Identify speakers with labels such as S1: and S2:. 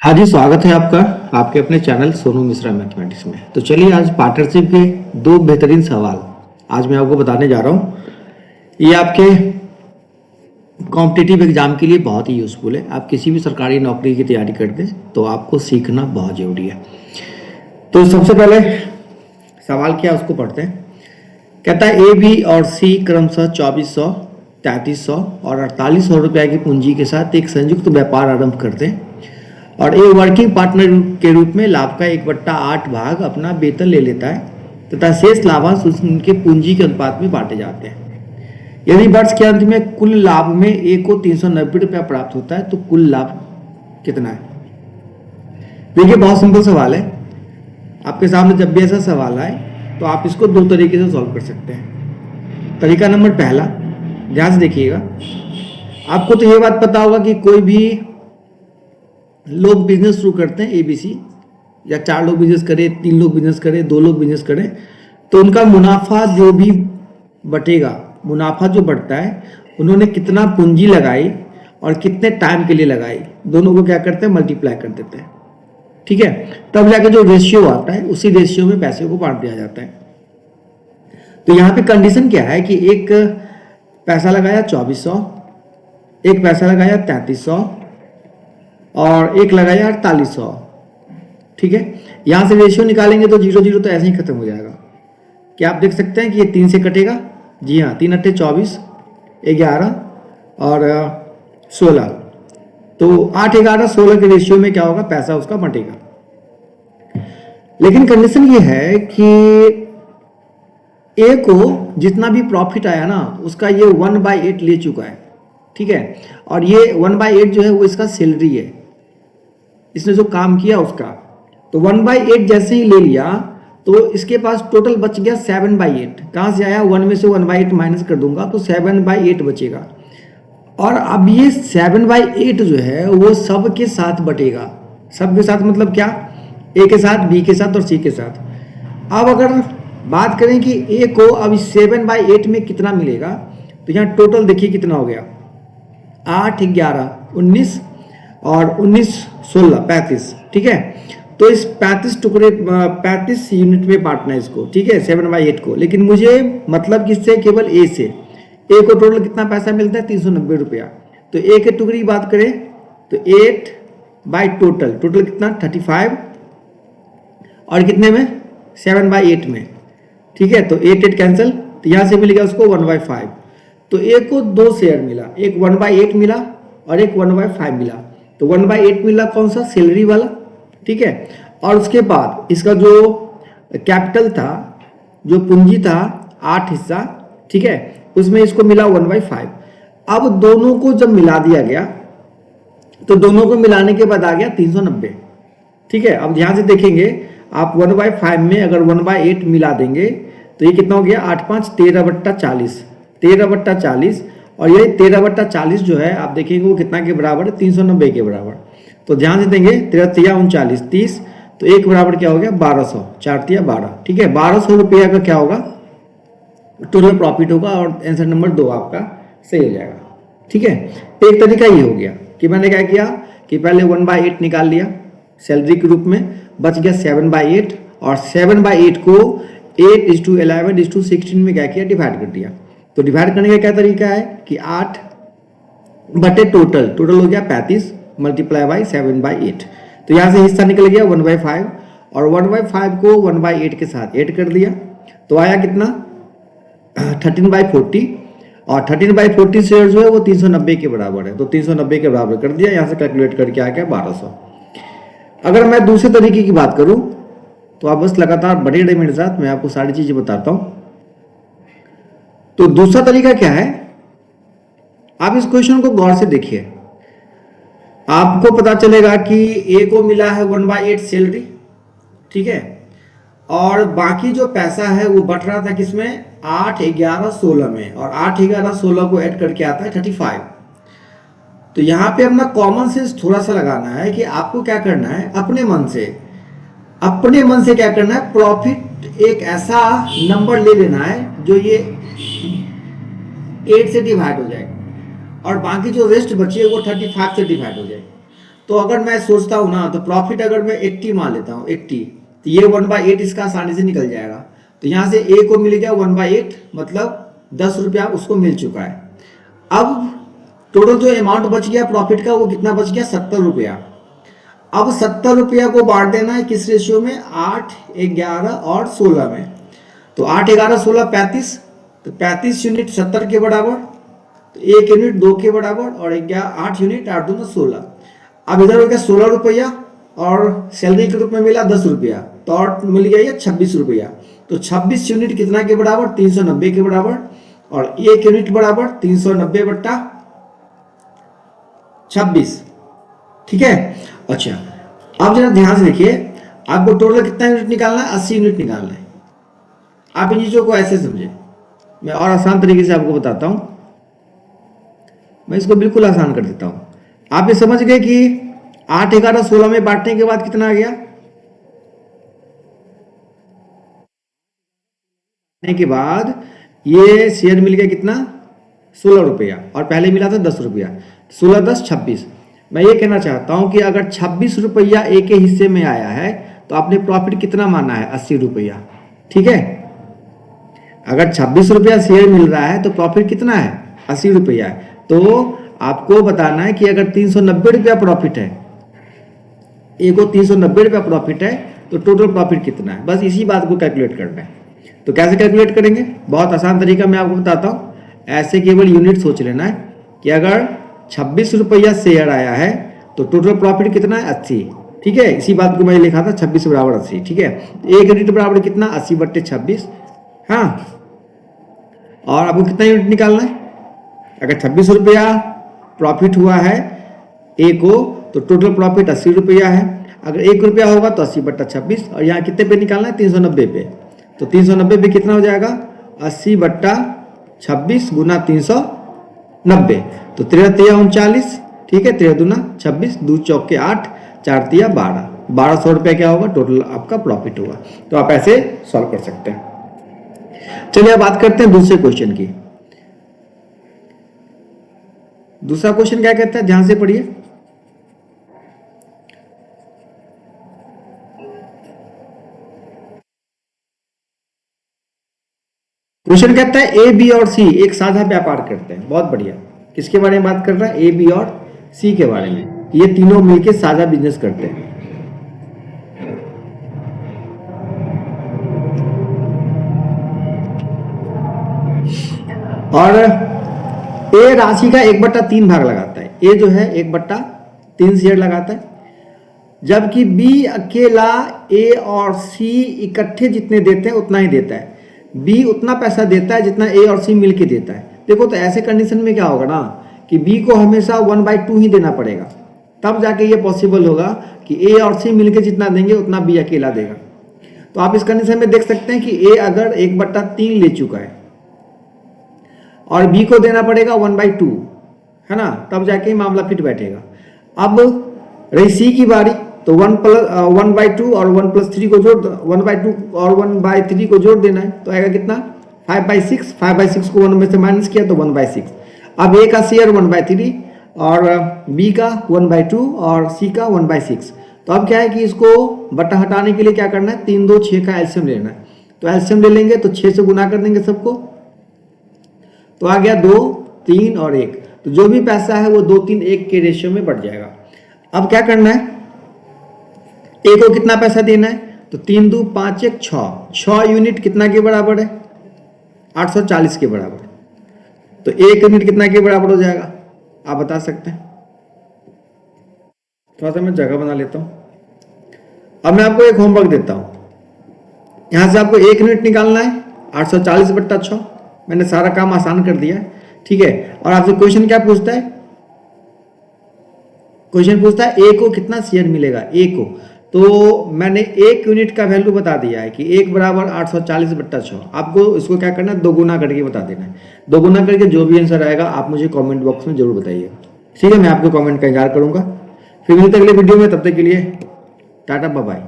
S1: हाँ जी, स्वागत है आपका आपके अपने चैनल सोनू मिश्रा मैथमेटिक्स में। तो चलिए आज पार्टनरशिप के दो बेहतरीन सवाल आज मैं आपको बताने जा रहा हूँ। ये आपके कॉम्पिटिटिव एग्जाम के लिए बहुत ही यूज़फुल है। आप किसी भी सरकारी नौकरी की तैयारी करते हैं तो आपको सीखना बहुत ज़रूरी है। तो सबसे पहले सवाल क्या है उसको पढ़ते हैं। कहता है ए बी और सी क्रमशः 2400, 3300 और 4800 रुपये की पूंजी के साथ एक संयुक्त व्यापार आरंभ करते हैं और ए वर्किंग पार्टनर के रूप में लाभ का 1/8 भाग अपना वेतन ले लेता है तथा शेष लाभांश उनके पूंजी के अनुपात में बांटे जाते हैं। यदि वर्ष के अंत में कुल लाभ में ए को 390 रुपया प्राप्त होता है तो कुल लाभ कितना है। देखिए बहुत सिंपल सवाल है। आपके सामने जब भी ऐसा सवाल आए तो आप इसको दो तरीके से सॉल्व कर सकते हैं। तरीका नंबर पहला, ध्यान से देखिएगा। आपको तो ये बात पता होगा कि कोई भी लोग बिजनेस शुरू करते हैं ABC, या 4 लोग बिजनेस करें, 3 लोग बिजनेस करें, 2 लोग बिजनेस करें, तो उनका मुनाफा जो भी बटेगा, मुनाफा जो बढ़ता है उन्होंने कितना पूंजी लगाई और कितने टाइम के लिए लगाई, दोनों को क्या करते हैं मल्टीप्लाई कर देते हैं। ठीक है, तब जाके जो रेशियो आता है उसी रेशियो में पैसे को बांट दिया जाता है। तो यहाँ पे कंडीशन क्या है कि एक पैसा लगाया 2400, एक पैसा लगाया 3300 और एक लगाया 4800। ठीक है, यहां से रेशियो निकालेंगे तो 0 तो ऐसे ही खत्म हो जाएगा। क्या आप देख सकते हैं कि ये 3 से कटेगा? जी हाँ, 3 अट्ठे 24, 11 और 16, तो 8, 11, 16 के रेशियो में क्या होगा, पैसा उसका बटेगा। लेकिन कंडीशन ये है कि ए को जितना भी प्रॉफिट आया ना उसका ये 1/8 ले चुका है। ठीक है, और ये 1/8 जो है वो इसका सैलरी है, इसने जो काम किया उसका। तो 1/8 जैसे ही ले लिया तो इसके पास टोटल बच गया 7/8। कहाँ से आया? 1 में से 1/8 माइनस कर दूंगा तो 7/8 बचेगा। और अब ये 7/8 जो है वो सब के साथ बटेगा। सब के साथ मतलब क्या? ए के साथ, बी के साथ और सी के साथ। अब अगर बात करें कि ए को अब 7/8 में कितना मिलेगा तो यहाँ टोटल देखिए कितना हो गया, 8, 11, 19 और 19, 16, 35। ठीक है, तो इस 35 यूनिट में बांटना है इसको। ठीक है, 7/8 को। लेकिन मुझे मतलब किससे? केवल ए से। ए को टोटल कितना पैसा मिलता है? 390 रुपया। तो ए के टुकड़ी की बात करें तो 8 बाई टोटल कितना? 35 और कितने में? 7/8 में। ठीक है, तो 8 कैंसिल, तो यहां से मिल गया उसको 1/5। तो ए को 2 शेयर मिला, एक 1/8 मिला और एक 1/5 मिला। तो 1/8 मिला कौन सा? सैलरी वाला। ठीक है, और उसके बाद इसका जो कैपिटल था, जो पूंजी था 8 हिस्सा, ठीक है, उसमें इसको मिला 1/5। अब दोनों को जब मिला दिया गया तो दोनों को मिलाने के बाद आ गया 390। ठीक है, अब ध्यान से देखेंगे आप 1/5 में अगर 1/8 मिला देंगे तो ये कितना हो गया? 8, 5, 13/40, 13/40। और ये 13/40 जो है आप देखेंगे वो कितना के बराबर है? 390 के बराबर। तो ध्यान से देंगे 13 3 39 30, तो एक बराबर क्या हो गया? 1200, 4 3 12। ठीक है, 1200 रुपया का क्या होगा? टोटल प्रॉफिट होगा और आंसर नंबर 2 आपका सही हो जाएगा। ठीक है, एक तरीका ये हो गया कि मैंने क्या किया कि पहले 1/8 निकाल लिया सैलरी के रूप में, बच गया 7/8 और 7/8 को 8:11:16 में क्या किया? डिवाइड कर दिया। तो डिवाइड करने का क्या तरीका है कि 8 बटे टोटल हो गया 35 मल्टीप्लाई बाई 7/8। तो यहाँ से हिस्सा निकल गया 1/5 और 1/5 को 1/8 के साथ ऐड कर दिया तो आया कितना? 13/40 और 13/40 शेयर जो है वो 390 के बराबर है। तो 390 के बराबर कर दिया, यहाँ से कैलकुलेट करके आ गया 1200। अगर मैं दूसरे तरीके की बात करूं तो आप बस लगातार बने रहे मेरे साथ, मैं आपको सारी चीजें बताता हूं। तो दूसरा तरीका क्या है? आप इस क्वेश्चन को गौर से देखिए, आपको पता चलेगा कि ए को मिला है 1/8 सैलरी। ठीक है, और बाकी जो पैसा है वो बट रहा था किसमें? 8, 11, 16 में, और 8, 11, 16 को ऐड करके आता है 35। तो यहाँ पे अपना कॉमन सेंस थोड़ा सा लगाना है कि आपको क्या करना है, अपने मन से क्या करना है, प्रॉफिट एक ऐसा नंबर ले लेना है जो ये 8 से डिवाइड हो जाए और बाकी जो रेस्ट बची है वो 35 से डिवाइड हो जाए। तो अगर मैं सोचता हूँ ना, तो प्रॉफिट अगर मैं 80 मान लेता हूँ, 80, तो ये 1/8 इसका आसानी से निकल जाएगा। तो यहाँ से ए को मिल गया 1/8, मतलब 10 रुपया उसको मिल चुका है। अब टोटल जो अमाउंट बच गया प्रॉफिट का वो कितना बच गया, 70 रुपया। अब 70 रुपया को बांट देना है किस रेशियो में, 8, 11 और 16 में। तो 8, 11, 16, 35, तो 35 यूनिट 70 के बराबर, तो 1 यूनिट 2 के बराबर, और 8 यूनिट 8 दूना 16। अब इधर हो गया 16 रुपया, और सैलरी के रूप में मिला 10 रुपया, तो और मिल गया ये 26 रुपया। तो 26 यूनिट कितना के बराबर, 390 के बराबर, और 1 यूनिट बराबर 390 बट्टा 26। ठीक है। अच्छा, अब जरा ध्यान से देखिए, आपको टोटल कितना यूनिट निकालना है, 80 यूनिट निकालना है। आप इन चीजों को ऐसे समझे, मैं और आसान तरीके से आपको बताता हूं। मैं इसको बिल्कुल आसान कर देता हूं। आप ये समझ गए कि 8, 11, 16 में बांटने के बाद कितना आ गया, के बाद ये शेयर मिल गया कितना, 16 रुपया, और पहले मिला था 10 रुपया, 16, 10, 26। मैं ये कहना चाहता हूं कि अगर 26 रुपया ए के हिस्से में आया है तो आपने प्रॉफिट कितना माना है, 80 रुपया। ठीक है, अगर 26 रुपया शेयर मिल रहा है तो प्रॉफिट कितना है, 80 रुपया है। तो आपको बताना है कि अगर 390 रुपया प्रॉफिट है, ए को 390 रुपया प्रॉफिट है, तो टोटल प्रॉफिट कितना है, बस इसी बात को कैलकुलेट करना है। तो कैसे कैलकुलेट करेंगे, बहुत आसान तरीका मैं आपको बताता हूँ। ऐसे केवल यूनिट सोच लेना है कि अगर 26 रुपया शेयर आया है तो टोटल प्रॉफिट कितना है, 80। ठीक है, इसी बात को मैं लिखा था, 26 बराबर 80। ठीक है, 1 यूनिट बराबर कितना, 80/26। हाँ, और आपको कितना यूनिट निकालना है, अगर 26 रुपया प्रॉफिट हुआ है ए को, तो टोटल प्रॉफिट 80 रुपया है। अगर 1 रुपया होगा तो 80/26, और यहाँ कितने पे निकालना है, 390 पे। तो 390 पे कितना हो जाएगा, 80/26 गुना 390, तो 13 39। ठीक है, 13 दूना 26, 2 चौके 8, 4 तिया 12, 1200 रुपया क्या होगा, टोटल आपका प्रॉफिट होगा। तो आप ऐसे सॉल्व कर सकते हैं। चलिए अब बात करते हैं दूसरे क्वेश्चन की। दूसरा क्वेश्चन क्या कहता है, ध्यान से पढ़िए। क्वेश्चन कहता है ए, बी और सी एक साझा व्यापार करते हैं। बहुत बढ़िया, किसके बारे में बात कर रहा है, ए, बी और सी के बारे में। ये तीनों मिलकर साझा बिजनेस करते हैं। और ए राशि का 1/3 भाग लगाता है। ए जो है 1/3 शेयर लगाता है, जबकि बी अकेला ए और सी इकट्ठे जितने देते हैं उतना ही देता है। बी उतना पैसा देता है जितना ए और सी मिलके देता है। देखो, तो ऐसे कंडीशन में क्या होगा ना कि बी को हमेशा 1/2 ही देना पड़ेगा, तब जाके ये पॉसिबल होगा कि ए और सी मिलके जितना देंगे उतना बी अकेला देगा। तो आप इस कंडीशन में देख सकते हैं कि ए अगर 1/3 ले चुका है और बी को देना पड़ेगा 1/2, है ना, तब जाके ही मामला फिट बैठेगा। अब रही सी की बारी, तो 1/2 और 1+3 को जोड़, 1/2 और 1/3 को जोड़ देना है, तो आएगा कितना, 5/6। 5/6 को 1 में से माइनस किया तो 1/6। अब ए का शेयर 1/3 और बी का 1/2 और सी का 1/6। तो अब क्या है कि इसको बट्टा हटाने के लिए क्या करना है, 3, 2, 6 का एलसीएम लेना है। तो एलसीएम ले लेंगे तो 6 से गुना कर देंगे सबको, तो आ गया 2, 3 और 1। तो जो भी पैसा है वो 2, 3, 1 के रेशियो में बढ़ जाएगा। अब क्या करना है, ए को कितना पैसा देना है, तो 3, 2, 5, 1, 6। 6 यूनिट कितना के बराबर है, 840 के बराबर। तो 1 यूनिट कितना के बराबर हो जाएगा, आप बता सकते हैं। थोड़ा सा मैं जगह बना लेता हूं। अब मैं आपको एक होमवर्क देता हूं। यहां से आपको 1 यूनिट निकालना है, 840/6। मैंने सारा काम आसान कर दिया है। ठीक है, और आपसे क्वेश्चन क्या पूछता है, क्वेश्चन पूछता है ए को कितना शेयर मिलेगा, ए को। तो मैंने 1 यूनिट का वैल्यू बता दिया है कि 1 बराबर 840/6। आपको इसको क्या करना है, 2 गुना करके बता देना है। 2 गुना करके जो भी आंसर आएगा आप मुझे कमेंट बॉक्स में जरूर बताइए। ठीक है, मैं आपके कमेंट का इंतजार करूंगा। फिर मिलते अगले वीडियो में, तब तक के लिए टाटा बाय बाय।